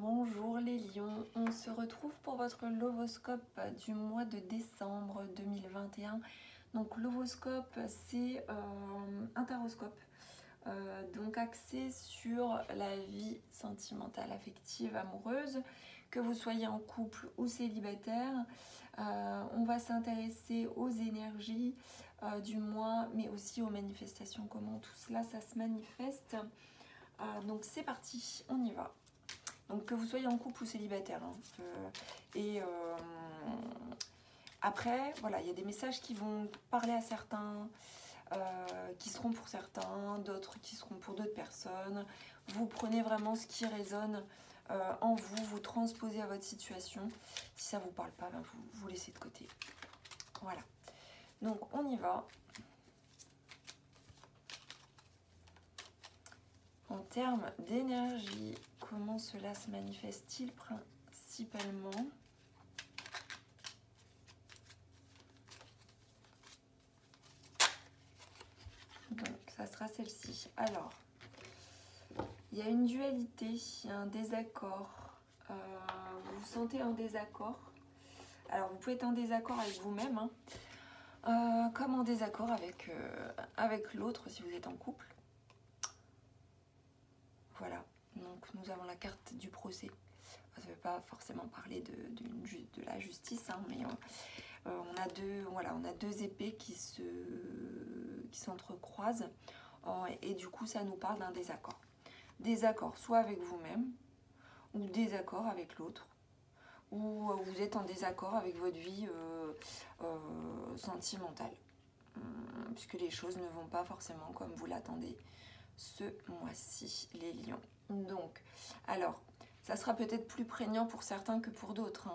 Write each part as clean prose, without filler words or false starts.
Bonjour les lions, on se retrouve pour votre lovoscope du mois de décembre 2021. Donc lovoscope, c'est un taroscope, donc axé sur la vie sentimentale, affective, amoureuse, que vous soyez en couple ou célibataire. On va s'intéresser aux énergies du mois, mais aussi aux manifestations, comment tout cela ça se manifeste. Donc c'est parti, on y va. Donc que vous soyez en couple ou célibataire. Après, voilà, il y a des messages qui vont parler à certains, qui seront pour certains, d'autres qui seront pour d'autres personnes. Vous prenez vraiment ce qui résonne en vous, vous transposez à votre situation. Si ça ne vous parle pas, ben vous laissez de côté. Voilà. Donc on y va. En termes d'énergie, comment cela se manifeste-t-il principalement? Donc, ça sera celle-ci. Alors, il y a une dualité, il y a un désaccord. Vous vous sentez en désaccord. Alors, vous pouvez être en désaccord avec vous-même, comme en désaccord avec l'autre si vous êtes en couple. Voilà, donc nous avons la carte du procès. Ça ne veut pas forcément parler de la justice, mais on a deux épées qui s'entrecroisent et du coup ça nous parle d'un désaccord. Désaccord soit avec vous-même ou désaccord avec l'autre, ou vous êtes en désaccord avec votre vie sentimentale, puisque les choses ne vont pas forcément comme vous l'attendez ce mois-ci, les lions. Donc, alors, ça sera peut-être plus prégnant pour certains que pour d'autres.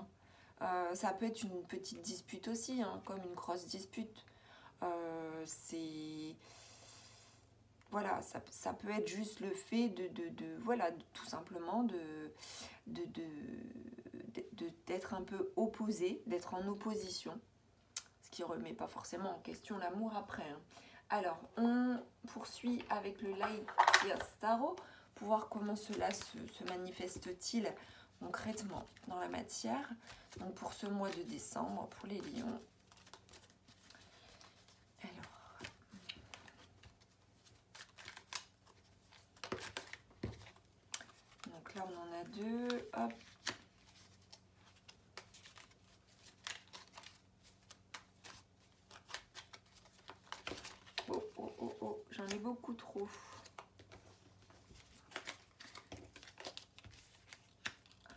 Ça peut être une petite dispute aussi, comme une grosse dispute. Voilà, ça peut être juste le fait voilà, tout simplement d'être un peu opposé, d'être en opposition, ce qui ne remet pas forcément en question l'amour après. Alors, on poursuit avec le Light Years Tarot pour voir comment cela se manifeste-t-il concrètement dans la matière. Donc, pour ce mois de décembre, pour les lions. Alors, donc là, on en a deux. Hop. Oh, j'en ai beaucoup trop.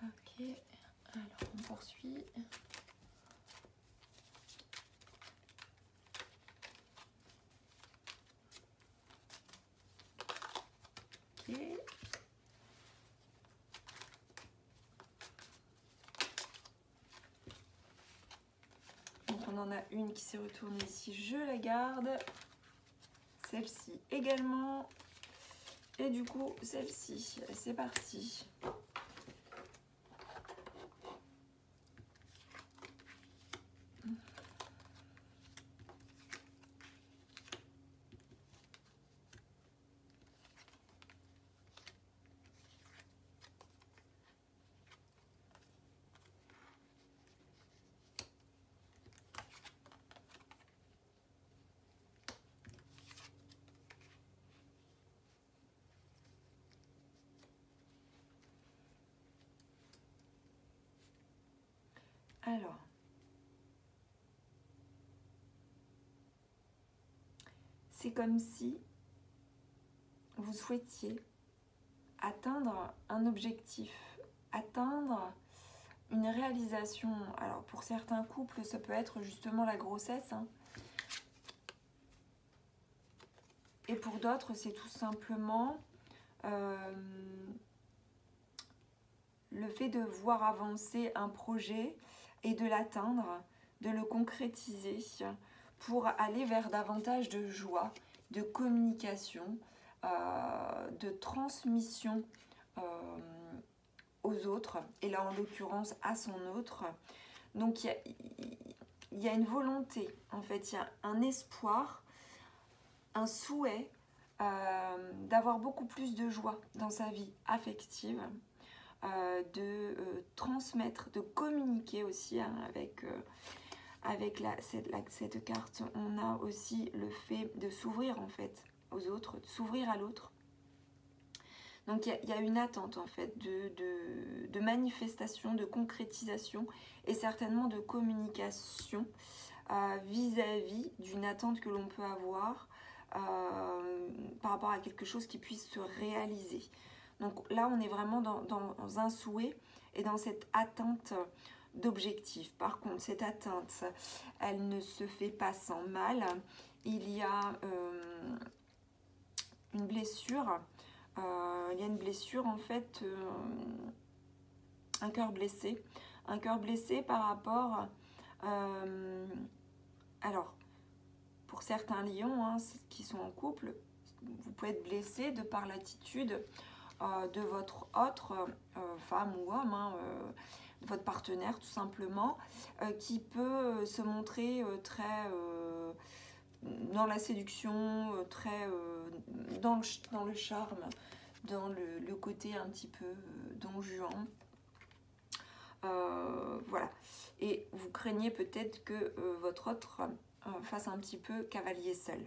Ok, alors on poursuit. Ok. Donc on en a une qui s'est retournée ici, je la garde. Celle-ci également. Et du coup, celle-ci, c'est parti. Alors, c'est comme si vous souhaitiez atteindre un objectif, atteindre une réalisation. Alors, pour certains couples, ça peut être justement la grossesse. Et pour d'autres, c'est tout simplement le fait de voir avancer un projet et de l'atteindre, de le concrétiser pour aller vers davantage de joie, de communication, de transmission aux autres, et là en l'occurrence à son autre. Donc il y a une volonté, en fait, il y a un espoir, un souhait d'avoir beaucoup plus de joie dans sa vie affective, de transmettre, de communiquer aussi hein, avec cette carte. On a aussi le fait de s'ouvrir en fait aux autres, de s'ouvrir à l'autre. Donc il y a une attente en fait de manifestation, de concrétisation et certainement de communication vis-à-vis d'une attente que l'on peut avoir par rapport à quelque chose qui puisse se réaliser. Donc là on est vraiment dans un souhait et dans cette atteinte d'objectifs. Par contre cette atteinte elle ne se fait pas sans mal. Il y a une blessure. Il y a une blessure en fait, un cœur blessé par rapport, alors pour certains lions hein, qui sont en couple, vous pouvez être blessé de par l'attitude de votre autre femme ou homme, hein, de votre partenaire tout simplement, qui peut se montrer très dans la séduction, très dans le charme, dans le côté un petit peu don Juan. Voilà. Et vous craignez peut-être que votre autre fasse un petit peu cavalier seul.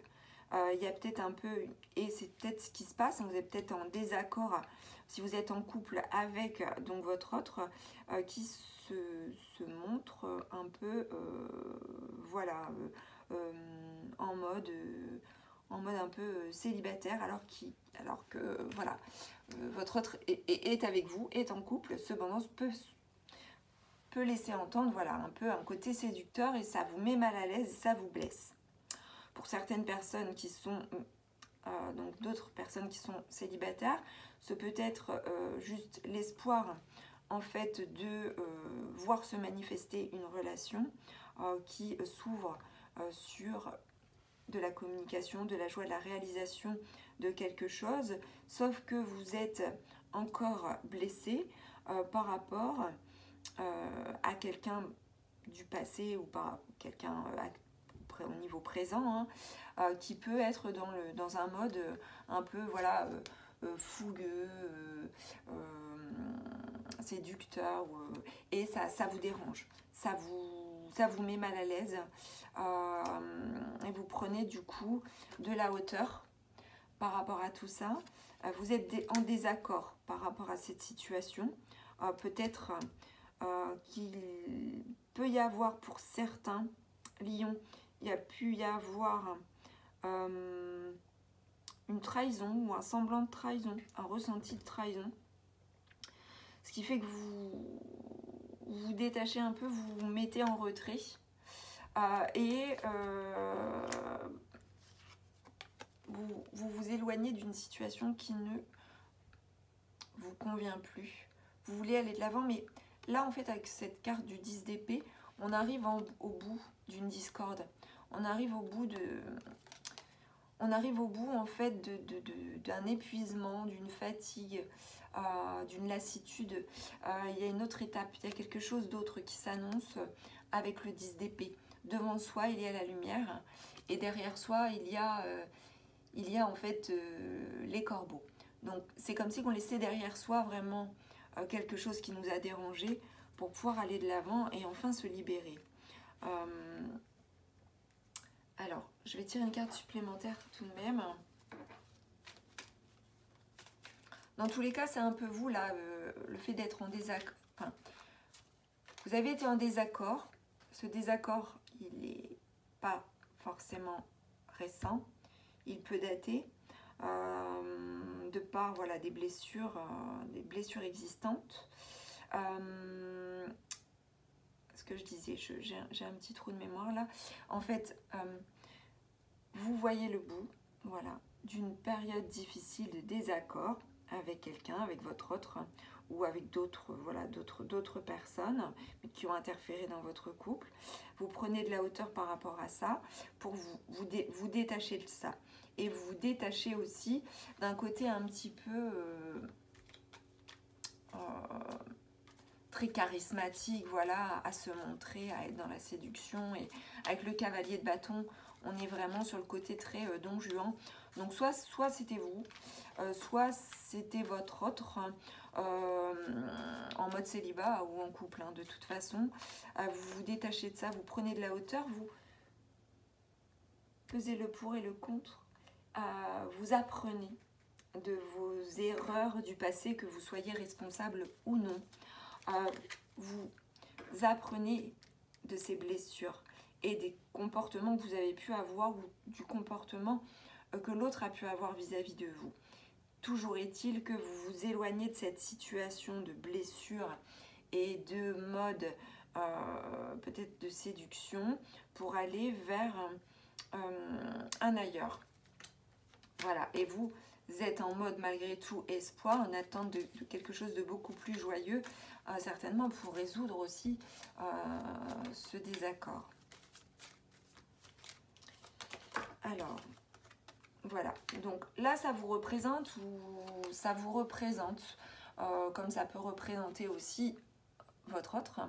Il y a peut-être un peu, et c'est peut-être ce qui se passe, vous êtes peut-être en désaccord si vous êtes en couple avec donc votre autre qui se montre un peu voilà en mode un peu célibataire alors que voilà votre autre est avec vous, est en couple, cependant peut laisser entendre voilà un peu un côté séducteur et ça vous met mal à l'aise et ça vous blesse. Pour certaines personnes qui sont donc d'autres personnes qui sont célibataires, ce peut être juste l'espoir en fait de voir se manifester une relation qui s'ouvre sur de la communication, de la joie, de la réalisation de quelque chose, sauf que vous êtes encore blessé par rapport à quelqu'un du passé ou pas quelqu'un au niveau présent, hein, qui peut être dans un mode un peu voilà fougueux, séducteur, et ça vous dérange, ça vous met mal à l'aise, et vous prenez du coup de la hauteur par rapport à tout ça. Vous êtes en désaccord par rapport à cette situation. Peut-être qu'il peut y avoir pour certains lions, il y a pu y avoir une trahison ou un semblant de trahison, un ressenti de trahison. Ce qui fait que vous vous détachez un peu, vous vous mettez en retrait. Vous vous éloignez d'une situation qui ne vous convient plus. Vous voulez aller de l'avant, mais là, en fait, avec cette carte du 10 d'épée, on arrive au bout d'une discorde. On arrive au bout en fait d'un épuisement, d'une fatigue, d'une lassitude. Il y a une autre étape, il y a quelque chose d'autre qui s'annonce avec le 10 d'épée. Devant soi, il y a la lumière et derrière soi, il y a en fait les corbeaux. Donc c'est comme si on laissait derrière soi vraiment quelque chose qui nous a dérangé pour pouvoir aller de l'avant et enfin se libérer. Alors, je vais tirer une carte supplémentaire tout de même. Dans tous les cas, c'est un peu vous, là, le fait d'être en désaccord. Enfin, vous avez été en désaccord. Ce désaccord, il n'est pas forcément récent. Il peut dater de par voilà, des blessures existantes. Ce que je disais, j'ai un petit trou de mémoire là. En fait, vous voyez le bout, voilà, d'une période difficile de désaccord avec quelqu'un, avec votre autre, ou avec d'autres voilà, d'autres personnes qui ont interféré dans votre couple. Vous prenez de la hauteur par rapport à ça pour vous détacher de ça. Et vous vous détachez aussi d'un côté un petit peu très charismatique, voilà, à se montrer, à être dans la séduction. Et avec le cavalier de bâton, on est vraiment sur le côté très don Juan. Donc soit c'était vous, soit c'était votre autre, en mode célibat ou en couple, hein, de toute façon. Vous vous détachez de ça, vous prenez de la hauteur, vous pesez le pour et le contre, vous apprenez de vos erreurs du passé, que vous soyez responsable ou non. Vous apprenez de ces blessures et des comportements que vous avez pu avoir ou du comportement que l'autre a pu avoir vis-à-vis de vous. Toujours est-il que vous vous éloignez de cette situation de blessure et de mode peut-être de séduction pour aller vers un ailleurs. Voilà, et vous êtes en mode malgré tout espoir, en attente de quelque chose de beaucoup plus joyeux, certainement pour résoudre aussi ce désaccord. Alors, voilà, donc là ça vous représente ou ça vous représente, comme ça peut représenter aussi votre autre,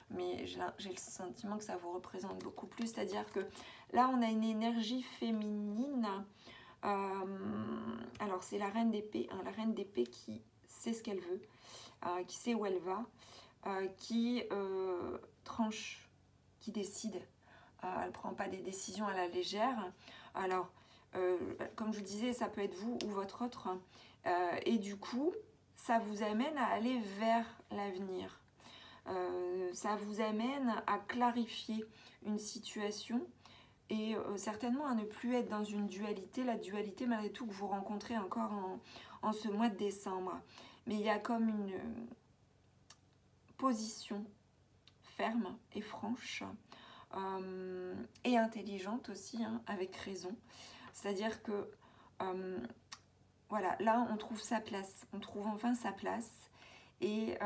mais j'ai le sentiment que ça vous représente beaucoup plus, c'est-à-dire que là on a une énergie féminine. Alors c'est la reine d'épée, hein, la reine d'épée qui sait ce qu'elle veut, qui sait où elle va, qui tranche, qui décide. Elle ne prend pas des décisions à la légère. Alors, comme je vous disais, ça peut être vous ou votre autre. Et du coup, ça vous amène à aller vers l'avenir. Ça vous amène à clarifier une situation et certainement à ne plus être dans une dualité, la dualité malgré tout que vous rencontrez encore en ce mois de décembre. Mais il y a comme une position ferme et franche et intelligente aussi, hein, avec raison. C'est-à-dire que voilà, là on trouve sa place, on trouve enfin sa place et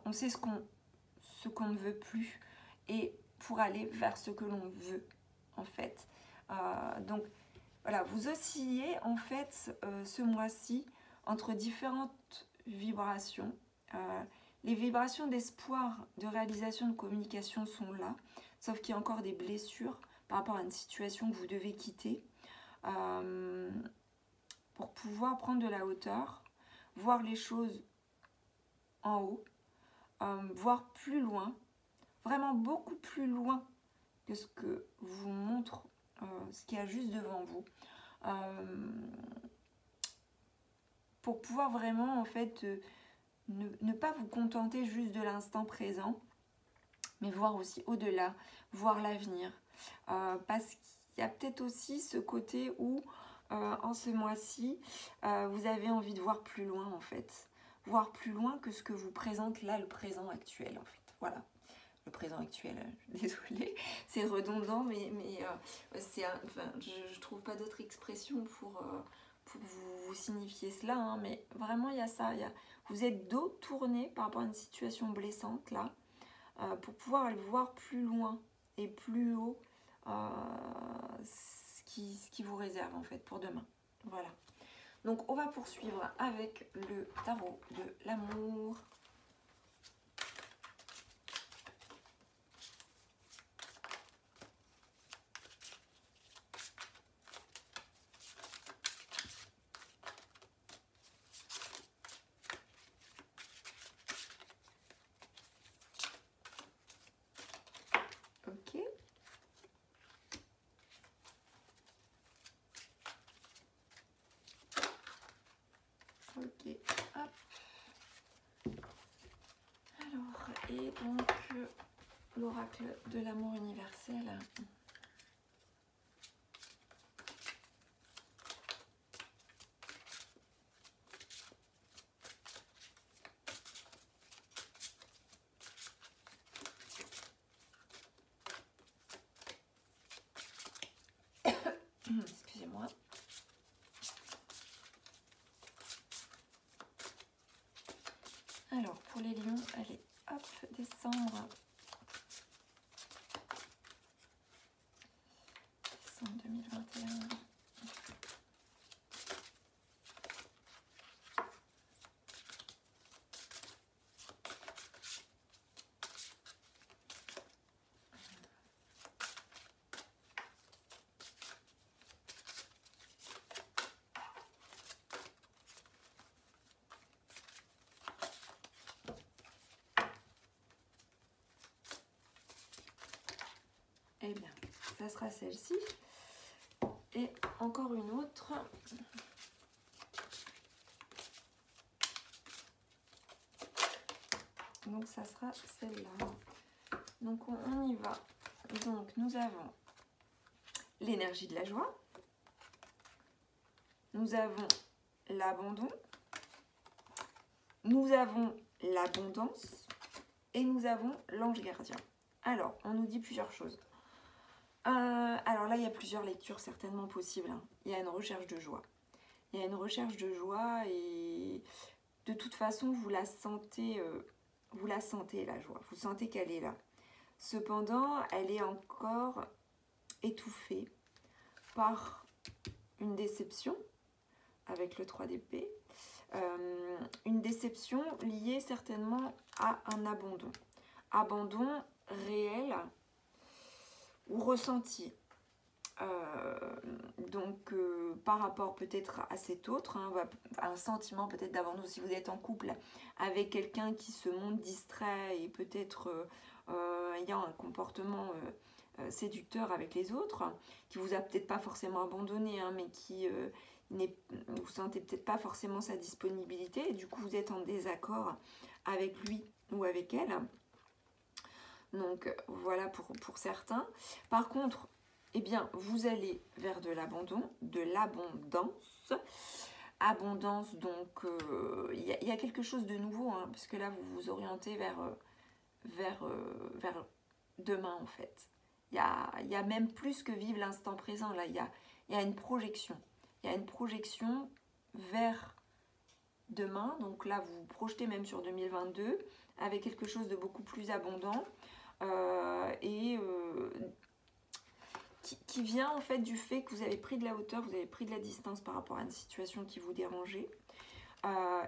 on sait ce qu'on ne veut plus et pour aller vers ce que l'on veut en fait. Donc voilà, vous oscillez en fait ce mois-ci entre différentes vibrations. Les vibrations d'espoir, de réalisation, de communication sont là, sauf qu'il y a encore des blessures par rapport à une situation que vous devez quitter pour pouvoir prendre de la hauteur, voir les choses en haut, voir plus loin, vraiment beaucoup plus loin que ce que vous montre ce qu'il y a juste devant vous, pour pouvoir vraiment en fait ne pas vous contenter juste de l'instant présent, mais voir aussi au-delà, voir l'avenir, parce qu'il y a peut-être aussi ce côté où en ce mois-ci vous avez envie de voir plus loin en fait, voir plus loin que ce que vous présente là le présent actuel en fait, voilà. Le présent actuel, désolée, c'est redondant, mais c'est enfin, je trouve pas d'autre expression pour vous signifier cela, hein, mais vraiment il y a ça, vous êtes dos tourné par rapport à une situation blessante là, pour pouvoir aller voir plus loin et plus haut ce qui vous réserve en fait pour demain. Voilà. Donc on va poursuivre avec le tarot de l'amour. Ok. Ok, hop. Alors, et donc, l'oracle de l'amour universel. Excusez-moi. Alors, pour les lions, allez, hop, décembre. Décembre 2021. Eh bien, ça sera celle-ci. Et encore une autre. Donc, ça sera celle-là. Donc, on y va. Donc, nous avons l'énergie de la joie. Nous avons l'abandon. Nous avons l'abondance. Et nous avons l'ange gardien. Alors, on nous dit plusieurs choses. Alors là, il y a plusieurs lectures certainement possibles. Hein. Il y a une recherche de joie. Il y a une recherche de joie et de toute façon, vous la sentez la joie. Vous sentez qu'elle est là. Cependant, elle est encore étouffée par une déception avec le 3 d'épée. Une déception liée certainement à un abandon. Abandon réel ou ressenti. Donc par rapport peut-être à cet autre, hein, un sentiment peut-être d'abandon si vous êtes en couple avec quelqu'un qui se montre distrait et peut-être ayant un comportement séducteur avec les autres, qui vous a peut-être pas forcément abandonné, hein, mais qui vous sentez peut-être pas forcément sa disponibilité et du coup vous êtes en désaccord avec lui ou avec elle. Donc voilà pour certains. Par contre, eh bien, vous allez vers de l'abandon, de l'abondance. Abondance, donc il y a quelque chose de nouveau, hein, parce que là vous vous orientez vers demain en fait. Il y a même plus que vivre l'instant présent, là il y a une projection. Il y a une projection vers demain, donc là vous vous projetez même sur 2022 avec quelque chose de beaucoup plus abondant qui vient en fait du fait que vous avez pris de la hauteur, vous avez pris de la distance par rapport à une situation qui vous dérangeait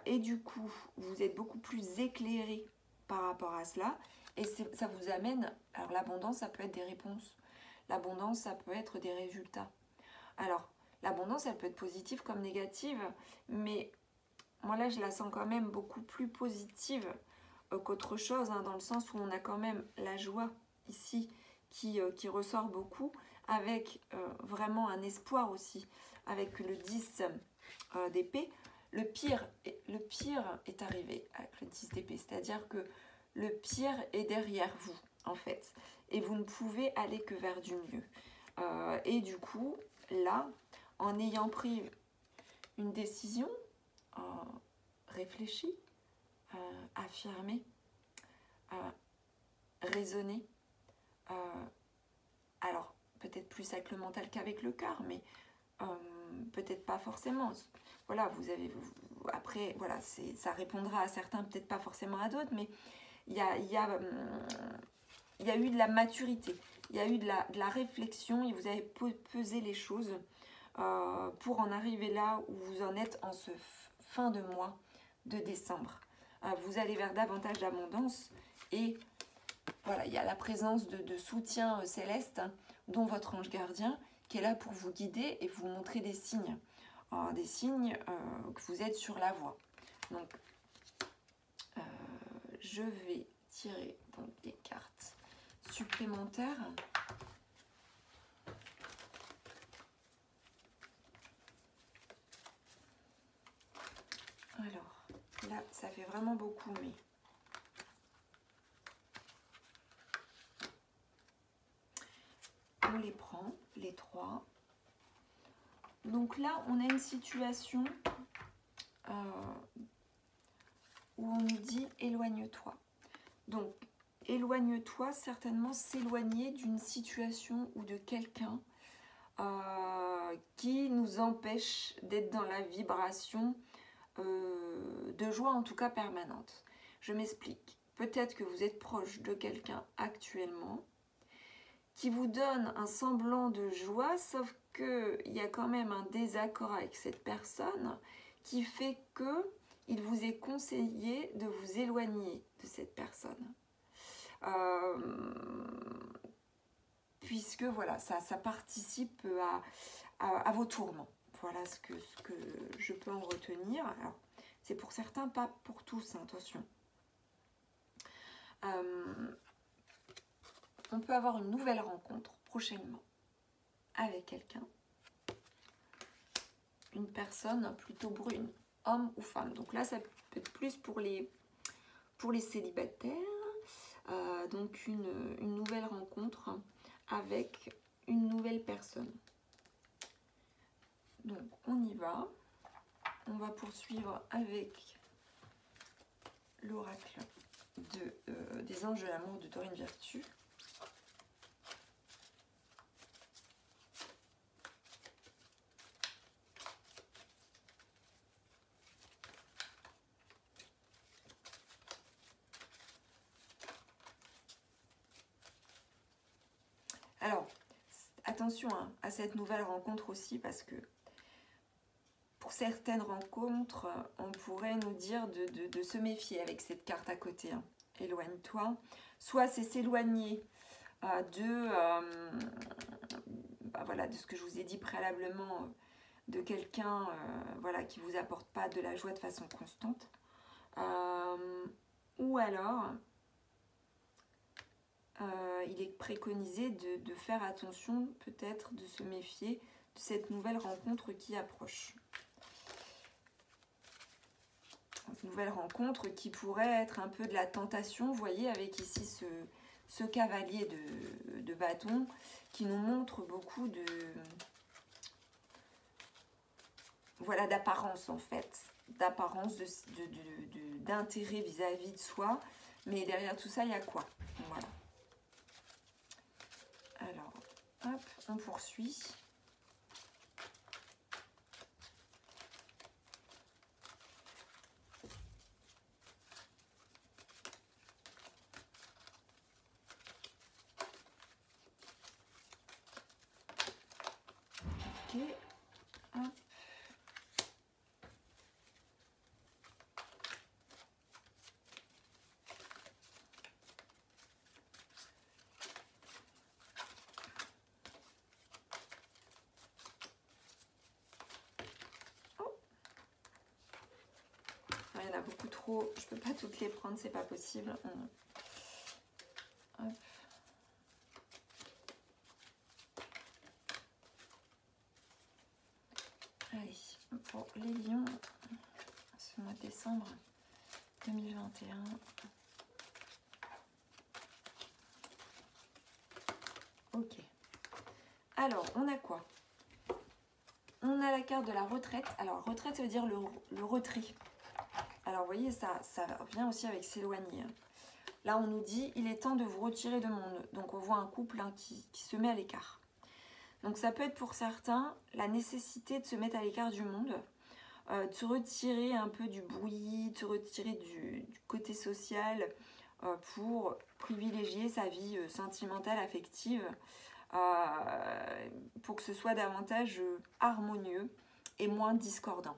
et du coup vous êtes beaucoup plus éclairé par rapport à cela et ça vous amène, alors l'abondance ça peut être des réponses, l'abondance ça peut être des résultats. Alors l'abondance elle peut être positive comme négative, mais moi là je la sens quand même beaucoup plus positive qu'autre chose, hein, dans le sens où on a quand même la joie ici qui ressort beaucoup, avec vraiment un espoir aussi, avec le 10 d'épée. Le pire est arrivé avec le 10 d'épée, c'est-à-dire que le pire est derrière vous, en fait, et vous ne pouvez aller que vers du mieux. Et du coup, là, en ayant pris une décision réfléchie, affirmée, raisonnée, alors peut-être plus avec le mental qu'avec le cœur, mais peut-être pas forcément. Voilà, après, voilà, ça répondra à certains, peut-être pas forcément à d'autres, mais il y a eu de la maturité, il y a eu de la réflexion, et vous avez pesé les choses pour en arriver là où vous en êtes en ce fin de mois de décembre. Vous allez vers davantage d'abondance et voilà, il y a la présence de soutien céleste, hein, dont votre ange gardien, qui est là pour vous guider et vous montrer des signes. Des signes que vous êtes sur la voie. Donc, je vais tirer donc, des cartes supplémentaires. Alors, là, ça fait vraiment beaucoup, mais... on les prend, les trois. Donc là, on a une situation où on nous dit « éloigne-toi ». Donc, éloigne-toi, certainement s'éloigner d'une situation ou de quelqu'un qui nous empêche d'être dans la vibration de joie, en tout cas permanente. Je m'explique. Peut-être que vous êtes proche de quelqu'un actuellement qui vous donne un semblant de joie, sauf qu'il y a quand même un désaccord avec cette personne qui fait qu'il vous est conseillé de vous éloigner de cette personne. Puisque voilà, ça participe à vos tourments. Voilà ce que je peux en retenir. Alors, c'est pour certains, pas pour tous, hein, attention. On peut avoir une nouvelle rencontre prochainement avec quelqu'un. Une personne plutôt brune, homme ou femme. Donc là, ça peut être plus pour les célibataires. Donc une nouvelle rencontre avec une nouvelle personne. Donc on y va. On va poursuivre avec l'oracle des anges de l'amour de Dorine Virtue. Alors, attention hein, à cette nouvelle rencontre aussi, parce que pour certaines rencontres, on pourrait nous dire de se méfier avec cette carte à côté. Hein. Éloigne-toi. Soit c'est s'éloigner voilà, de ce que je vous ai dit préalablement, de quelqu'un voilà, qui ne vous apporte pas de la joie de façon constante. Ou alors, il est préconisé de faire attention, peut-être de se méfier de cette nouvelle rencontre qui approche. Une nouvelle rencontre qui pourrait être un peu de la tentation, vous voyez, avec ici ce cavalier de bâton qui nous montre beaucoup voilà, d'apparence en fait, d'apparence, d'intérêt vis-à-vis de soi, mais derrière tout ça, il y a quoi? Voilà. Alors, hop, on poursuit. Ok, hop. Il y en a beaucoup trop, je peux pas toutes les prendre, c'est pas possible. Hop. Allez, pour les lions, ce mois de décembre 2021. Ok. Alors, on a quoi? On a la carte de la retraite. Alors, retraite, ça veut dire le retrait. Alors, vous voyez, ça vient aussi avec s'éloigner. Là, on nous dit, il est temps de vous retirer de monde. Donc, on voit un couple hein, qui se met à l'écart. Donc, ça peut être pour certains la nécessité de se mettre à l'écart du monde, de se retirer un peu du bruit, de se retirer du côté social pour privilégier sa vie sentimentale, affective, pour que ce soit davantage harmonieux et moins discordant.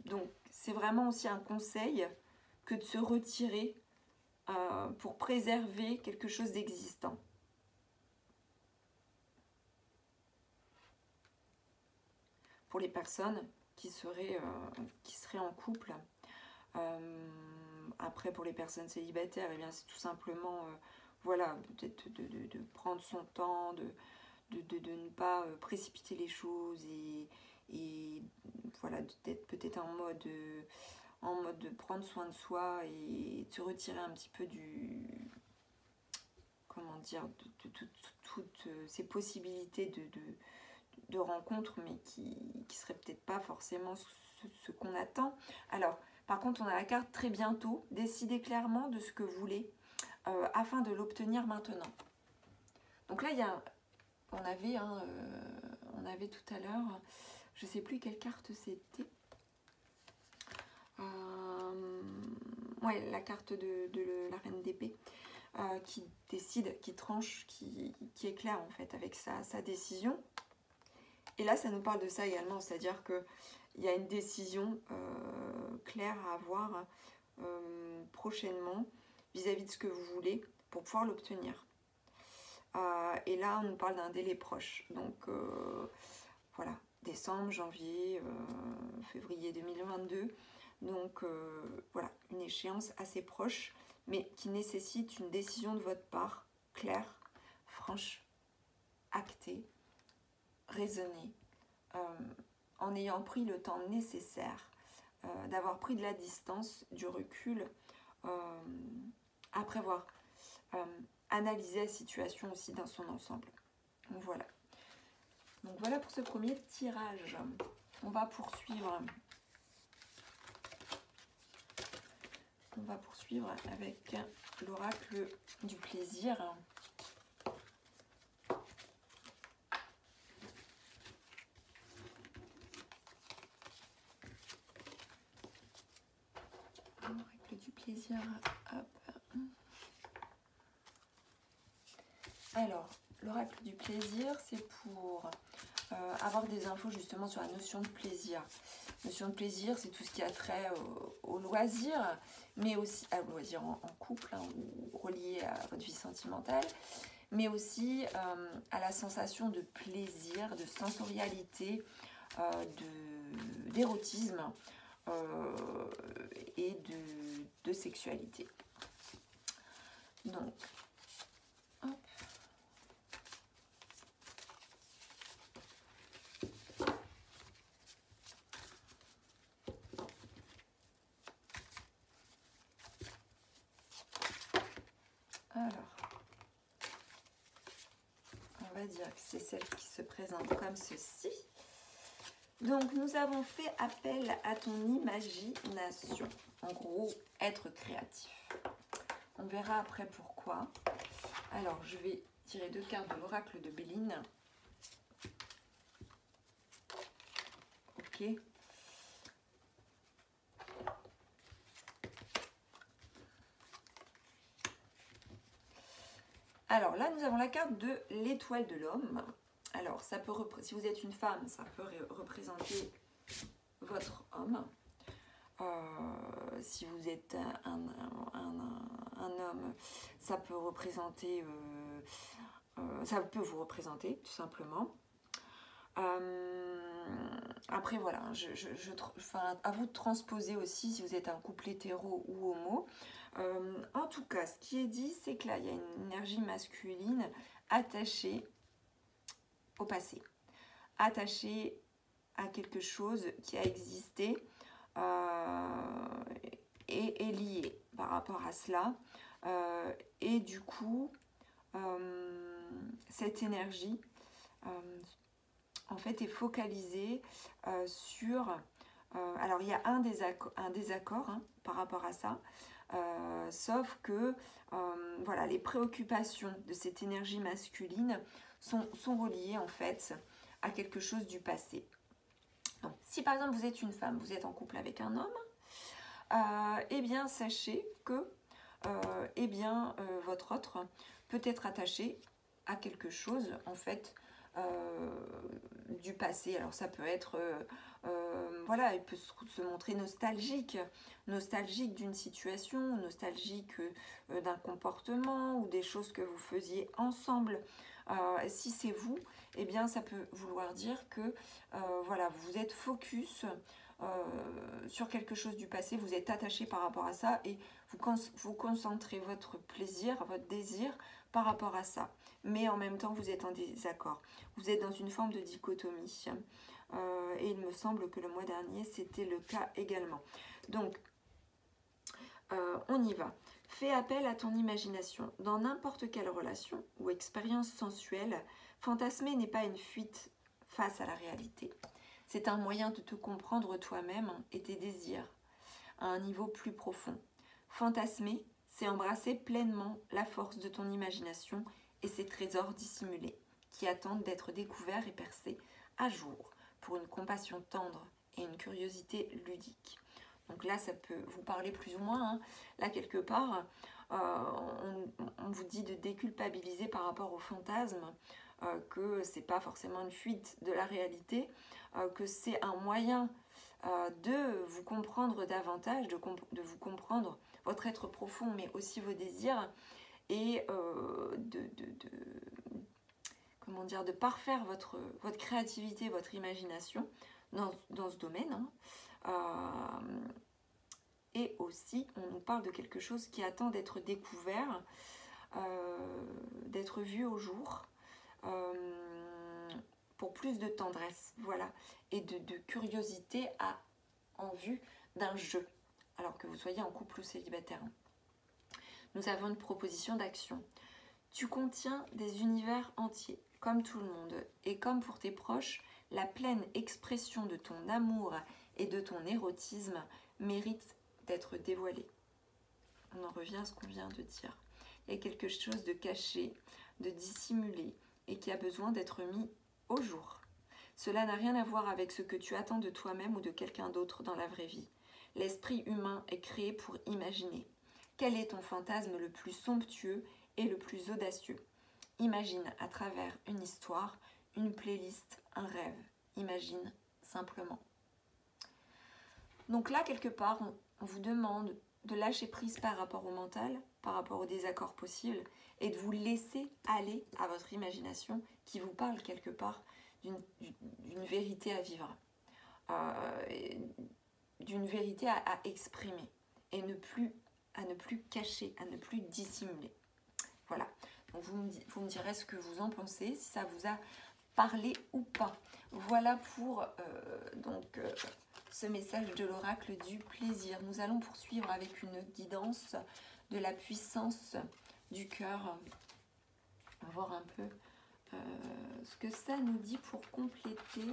Donc, c'est vraiment aussi un conseil que de se retirer pour préserver quelque chose d'existant. Pour les personnes qui seraient en couple. Après, pour les personnes célibataires, eh bien, c'est tout simplement, voilà, peut-être de prendre son temps, de ne pas précipiter les choses et voilà, d'être peut-être en mode de prendre soin de soi et de se retirer un petit peu comment dire, de toutes ces possibilités de rencontres, mais qui serait peut-être pas forcément ce qu'on attend. Alors, par contre, on a la carte très bientôt. Décidez clairement de ce que vous voulez afin de l'obtenir maintenant. Donc là, on avait tout à l'heure, je sais plus quelle carte c'était. Ouais, la carte de la reine d'épée. Qui décide, qui tranche, qui est clair en fait avec sa décision. Et là, ça nous parle de ça également, c'est-à-dire qu'il y a une décision claire à avoir prochainement vis-à-vis de ce que vous voulez pour pouvoir l'obtenir. Et là, on nous parle d'un délai proche. Donc, voilà, décembre, janvier, février 2022. Donc, voilà, une échéance assez proche, mais qui nécessite une décision de votre part claire, franche, actée, raisonnée, en ayant pris le temps nécessaire, d'avoir pris de la distance, du recul, après avoir analysé la situation aussi dans son ensemble. Donc voilà. Donc voilà pour ce premier tirage. On va poursuivre. On va poursuivre avec l'oracle du plaisir. L'oracle du plaisir. Hop. Alors, l'oracle du plaisir, c'est pour avoir des infos justement sur la notion de plaisir. Notion de plaisir, c'est tout ce qui a trait au loisir, mais aussi au loisir en couple, hein, ou relié à votre vie sentimentale, mais aussi à la sensation de plaisir, de sensorialité, d'érotisme et de sexualité. Donc, hop. Alors, on va dire que c'est celle qui se présente comme ceci. Donc, nous avons fait appel à ton imagination. En gros, être créatif. On verra après pourquoi. Alors, je vais tirer 2 cartes de l'oracle de Béline. Ok. Alors là, nous avons la carte de l'étoile de l'homme. Alors, ça peut si vous êtes une femme, ça peut représenter votre homme. Si vous êtes un homme, ça peut représenter, ça peut vous représenter tout simplement. Après voilà, à vous de transposer aussi si vous êtes un couple hétéro ou homo. En tout cas, ce qui est dit, c'est que là, il y a une énergie masculine attachée au passé, attachée à quelque chose qui a existé et lié par rapport à cela. Et du coup, cette énergie, en fait, est focalisée sur... alors, il y a un désaccord hein, par rapport à ça. Sauf que voilà, les préoccupations de cette énergie masculine sont reliées en fait à quelque chose du passé. Donc, si par exemple vous êtes une femme, vous êtes en couple avec un homme, eh bien sachez que votre autre peut être attaché à quelque chose en fait du passé. Alors ça peut être voilà, il peut se montrer nostalgique d'une situation, nostalgique d'un comportement ou des choses que vous faisiez ensemble. Si c'est vous, eh bien ça peut vouloir dire que voilà, vous êtes focus sur quelque chose du passé, vous êtes attaché par rapport à ça et vous concentrez votre plaisir, votre désir par rapport à ça. Mais en même temps, vous êtes en désaccord. Vous êtes dans une forme de dichotomie. Et il me semble que le mois dernier, c'était le cas également. Donc, on y va. Fais appel à ton imagination. Dans n'importe quelle relation ou expérience sensuelle, fantasmer n'est pas une fuite face à la réalité. C'est un moyen de te comprendre toi-même et tes désirs à un niveau plus profond. Fantasmer, c'est embrasser pleinement la force de ton imagination et ses trésors dissimulés qui attendent d'être découverts et percés à jour pour une compassion tendre et une curiosité ludique. Donc là, ça peut vous parler plus ou moins. Hein. Là, quelque part, on vous dit de déculpabiliser par rapport au fantasme, que c'est pas forcément une fuite de la réalité, que c'est un moyen de vous comprendre davantage, de vous comprendre votre être profond, mais aussi vos désirs, et comment dire, de parfaire votre créativité, votre imagination dans ce domaine. Hein. Et aussi, on nous parle de quelque chose qui attend d'être découvert. d'être vu au jour, pour plus de tendresse, voilà, et de curiosité en vue d'un jeu, alors que vous soyez en couple ou célibataire. Nous avons une proposition d'action. Tu contiens des univers entiers, comme tout le monde, et comme pour tes proches, la pleine expression de ton amour et de ton érotisme mérite d'être dévoilée. On en revient à ce qu'on vient de dire. Il y a quelque chose de caché, de dissimulé, et qui a besoin d'être mis au jour. Cela n'a rien à voir avec ce que tu attends de toi-même ou de quelqu'un d'autre dans la vraie vie. L'esprit humain est créé pour imaginer. Quel est ton fantasme le plus somptueux et le plus audacieux? Imagine à travers une histoire, une playlist, un rêve. Imagine simplement. Donc là, quelque part, on vous demande de lâcher prise par rapport au mental, par rapport aux désaccords possibles, et de vous laisser aller à votre imagination qui vous parle quelque part d'une vérité à vivre, d'une vérité à exprimer, et à ne plus cacher, à ne plus dissimuler. Voilà, donc vous me direz ce que vous en pensez, si ça vous a parlé ou pas. Voilà pour ce message de l'oracle du plaisir. Nous allons poursuivre avec une guidance de la puissance du cœur. On va voir un peu ce que ça nous dit pour compléter.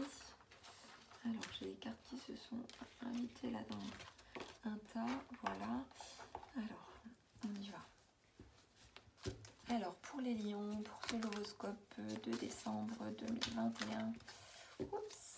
Alors, j'ai les cartes qui se sont invitées là dans un tas. Voilà. Alors, on y va. Alors, pour les lions, pour ce l'horoscope de décembre 2021. Oups.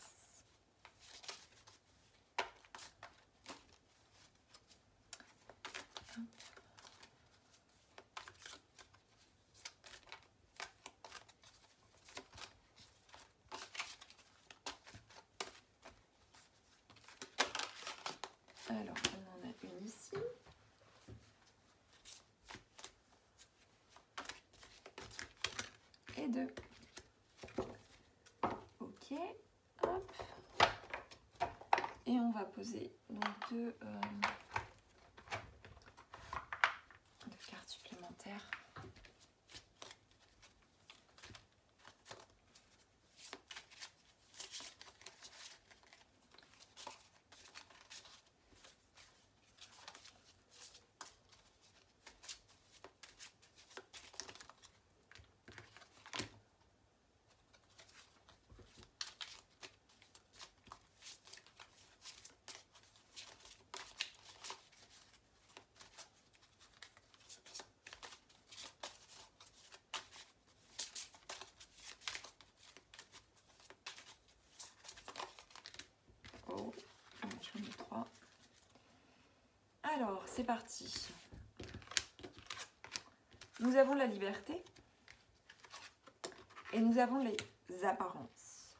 Alors, on en a une ici. Et deux. Ok, hop. Et on va poser donc deux cartes supplémentaires. J'en ai 3. Alors, c'est parti. Nous avons la liberté et nous avons les apparences.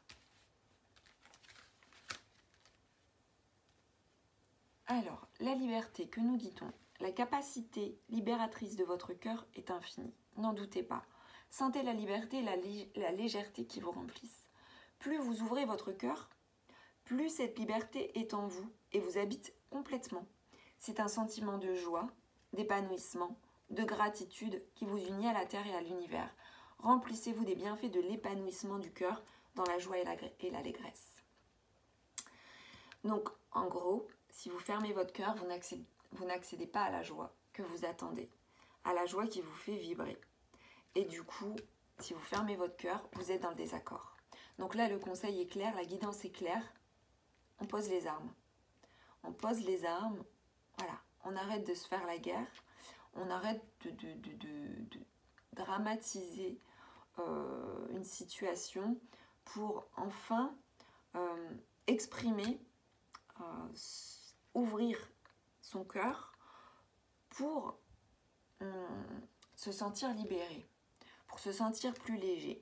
Alors, la liberté, que nous dit-on? La capacité libératrice de votre cœur est infinie. N'en doutez pas. Sentez la liberté et la légèreté qui vous remplissent. Plus vous ouvrez votre cœur, plus cette liberté est en vous et vous habite complètement. C'est un sentiment de joie, d'épanouissement, de gratitude qui vous unit à la terre et à l'univers. Remplissez-vous des bienfaits de l'épanouissement du cœur dans la joie et l'allégresse. Donc, en gros, si vous fermez votre cœur, vous n'accédez pas à la joie que vous attendez, à la joie qui vous fait vibrer. Et du coup, si vous fermez votre cœur, vous êtes dans le désaccord. Donc là, le conseil est clair, la guidance est claire. On pose les armes. On pose les armes, voilà. On arrête de se faire la guerre. On arrête de dramatiser une situation pour enfin exprimer, ouvrir son cœur pour se sentir libéré, pour se sentir plus léger.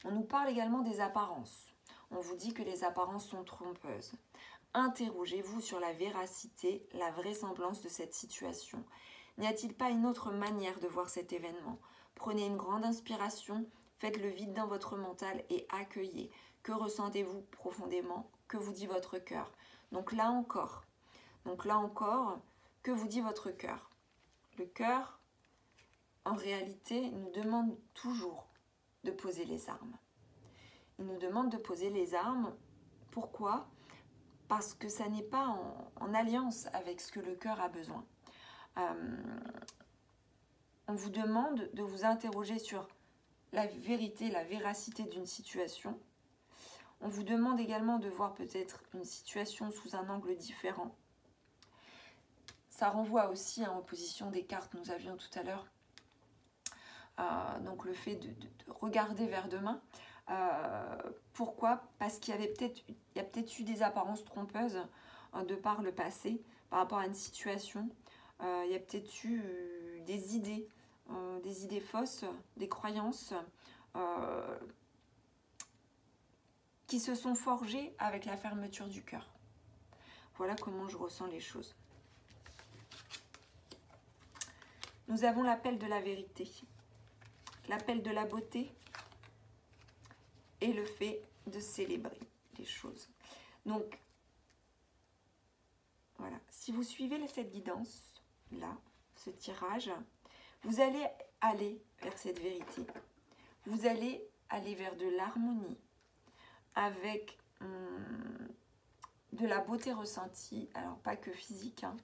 On nous parle également des apparences. On vous dit que les apparences sont trompeuses. Interrogez-vous sur la véracité, la vraisemblance de cette situation. N'y a-t-il pas une autre manière de voir cet événement? Prenez une grande inspiration, faites le vide dans votre mental et accueillez. Que ressentez-vous profondément? Que vous dit votre cœur? Donc là encore, que vous dit votre cœur? Le cœur en réalité, il nous demande toujours de poser les armes. Il nous demande de poser les armes. Pourquoi? Parce que ça n'est pas en alliance avec ce que le cœur a besoin. On vous demande de vous interroger sur la vérité, la véracité d'une situation. On vous demande également de voir peut-être une situation sous un angle différent. Ça renvoie aussi en opposition des cartes nous avions tout à l'heure. Donc le fait de regarder vers demain. Pourquoi? Parce qu'il y a peut-être eu des apparences trompeuses de par le passé, par rapport à une situation. Il y a peut-être eu des idées fausses, des croyances qui se sont forgées avec la fermeture du cœur. Voilà comment je ressens les choses. Nous avons l'appel de la vérité, l'appel de la beauté, et le fait de célébrer les choses. Donc, voilà. Si vous suivez cette guidance, là, ce tirage, vous allez aller vers cette vérité. Vous allez aller vers de l'harmonie avec de la beauté ressentie. Alors, pas que physique, hein,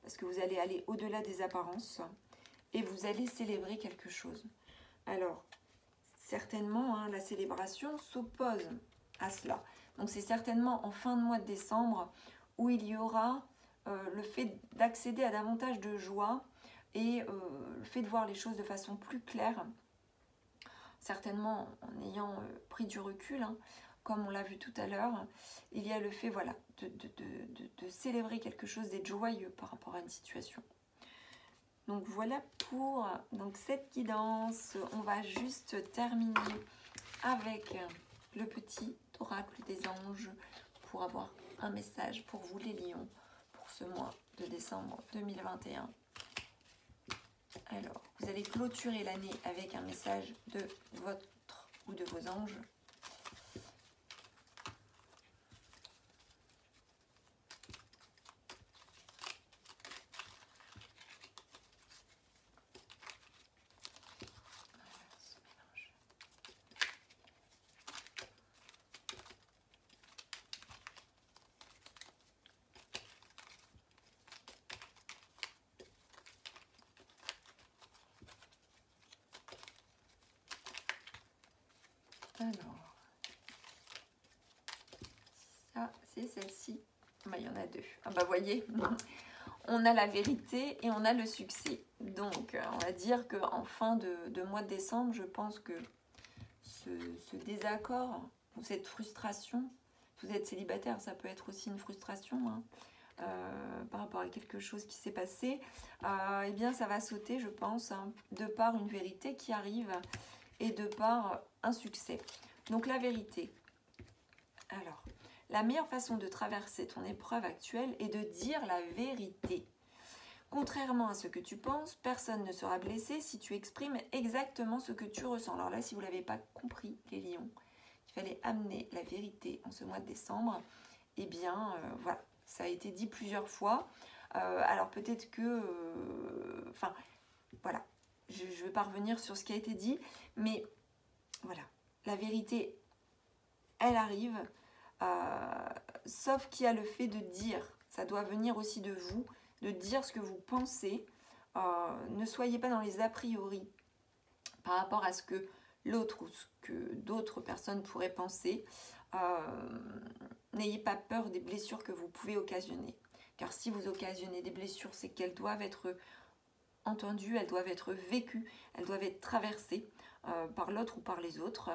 parce que vous allez aller au-delà des apparences et vous allez célébrer quelque chose. Alors, certainement, hein, la célébration s'oppose à cela. Donc, c'est certainement en fin de mois de décembre où il y aura le fait d'accéder à davantage de joie et le fait de voir les choses de façon plus claire. Certainement, en ayant pris du recul, hein, comme on l'a vu tout à l'heure, il y a le fait voilà, de célébrer quelque chose, d'être joyeux par rapport à une situation. Donc voilà pour cette guidance. On va juste terminer avec le petit oracle des anges pour avoir un message pour vous les lions pour ce mois de décembre 2021. Alors, vous allez clôturer l'année avec un message de votre ou de vos anges. Alors, ça c'est celle-ci. Bah, il y en a deux. Ah bah voyez, on a la vérité et on a le succès. Donc on va dire qu'en fin de mois de décembre, je pense que ce désaccord ou cette frustration, vous êtes célibataire, ça peut être aussi une frustration hein, par rapport à quelque chose qui s'est passé, eh bien ça va sauter, je pense, hein, de par une vérité qui arrive et de par un succès. Donc la vérité. Alors, la meilleure façon de traverser ton épreuve actuelle est de dire la vérité. Contrairement à ce que tu penses, personne ne sera blessé si tu exprimes exactement ce que tu ressens. Alors là, si vous ne l'avez pas compris, les lions, il fallait amener la vérité en ce mois de décembre, eh bien, voilà, ça a été dit plusieurs fois. Alors peut-être que... Enfin, voilà, je ne vais pas revenir sur ce qui a été dit, mais voilà, la vérité, elle arrive, sauf qu'il y a le fait de dire, ça doit venir aussi de vous, de dire ce que vous pensez. Ne soyez pas dans les a priori par rapport à ce que l'autre ou ce que d'autres personnes pourraient penser. N'ayez pas peur des blessures que vous pouvez occasionner. Car si vous occasionnez des blessures, c'est qu'elles doivent être entendues, elles doivent être vécues, elles doivent être traversées par l'autre ou par les autres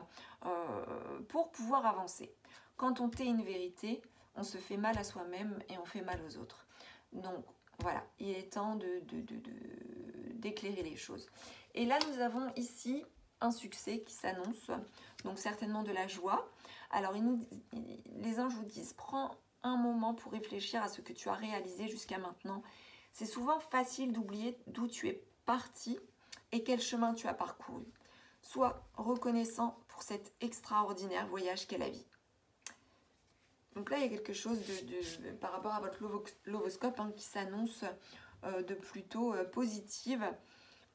pour pouvoir avancer. Quand on tait une vérité, on se fait mal à soi-même et on fait mal aux autres. Donc voilà, il est temps d'éclairer les choses. Et là, nous avons ici un succès qui s'annonce, donc certainement de la joie. Alors, les anges vous disent, prends un moment pour réfléchir à ce que tu as réalisé jusqu'à maintenant. C'est souvent facile d'oublier d'où tu es parti et quel chemin tu as parcouru. Sois reconnaissant pour cet extraordinaire voyage qu'est la vie. Donc là, il y a quelque chose par rapport à votre lovoscope hein, qui s'annonce de plutôt positive.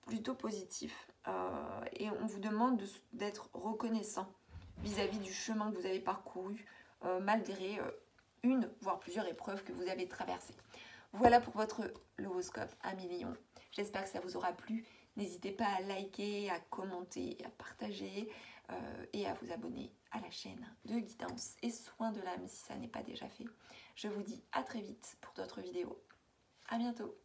plutôt positif. Et on vous demande d'être reconnaissant vis-à-vis du chemin que vous avez parcouru, malgré une, voire plusieurs épreuves que vous avez traversées. Voilà pour votre Lovoscope, Amis Lion. J'espère que ça vous aura plu. N'hésitez pas à liker, à commenter, à partager et à vous abonner à la chaîne de guidance et soins de l'âme si ça n'est pas déjà fait. Je vous dis à très vite pour d'autres vidéos. À bientôt.